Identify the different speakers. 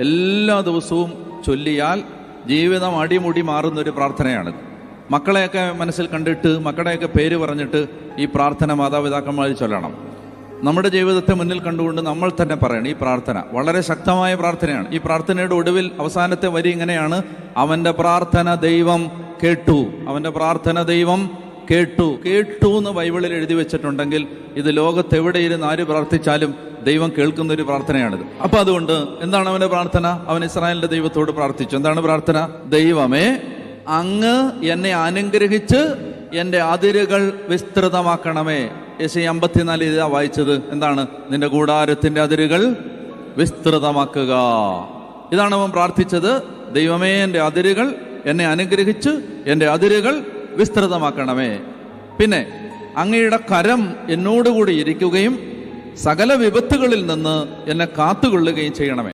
Speaker 1: എല്ലാ ദിവസവും ചൊല്ലിയാൽ ജീവിതം അടിമുടി മാറുന്നൊരു പ്രാർത്ഥനയാണിത്. മക്കളെയൊക്കെ മനസ്സിൽ കണ്ടിട്ട് മക്കളുടെയൊക്കെ പേര് പറഞ്ഞിട്ട് ഈ പ്രാർത്ഥന മാതാപിതാക്കന്മാർ ചൊല്ലണം. നമ്മുടെ ജീവിതത്തെ മുന്നിൽ കണ്ടുകൊണ്ട് നമ്മൾ തന്നെ പറയണം. ഈ പ്രാർത്ഥന വളരെ ശക്തമായ പ്രാർത്ഥനയാണ്. ഈ പ്രാർത്ഥനയുടെ ഒടുവിൽ അവസാനത്തെ വരി ഇങ്ങനെയാണ്: അവൻ്റെ പ്രാർത്ഥന ദൈവം കേട്ടു. അവൻ്റെ പ്രാർത്ഥന ദൈവം കേട്ടു. കേട്ടു എന്ന് ബൈബിളിൽ എഴുതി വെച്ചിട്ടുണ്ടെങ്കിൽ ഇത് ലോകത്തെവിടെ ഇരുന്ന് ആര് പ്രാർത്ഥിച്ചാലും ദൈവം കേൾക്കുന്ന ഒരു പ്രാർത്ഥനയാണിത്. അപ്പൊ അതുകൊണ്ട് എന്താണ് അവന്റെ പ്രാർത്ഥന? അവൻ ഇസ്രായേലിന്റെ ദൈവത്തോട് പ്രാർത്ഥിച്ചു. എന്താണ് പ്രാർത്ഥന? ദൈവമേ, അങ്ങ് എന്നെ അനുഗ്രഹിച്ച് എൻ്റെ അതിരുകൾ വിസ്തൃതമാക്കണമേ. യെശയ്യാ 54 ഇതാ വായിച്ചത്. എന്താണ്? നിന്റെ കൂടാരത്തിന്റെ അതിരുകൾ വിസ്തൃതമാക്കുക. ഇതാണ് അവൻ പ്രാർത്ഥിച്ചത്. ദൈവമേ, എൻ്റെ അതിരുകൾ എന്നെ അനുഗ്രഹിച്ച് എൻ്റെ അതിരുകൾ വിസ്തൃതമാക്കണമേ. പിന്നെ അങ്ങയുടെ കരം എന്നോടുകൂടി ഇരിക്കുകയും സകല വിപത്തുകളിൽ നിന്ന് എന്നെ കാത്തുകൊള്ളുകയും ചെയ്യണമേ.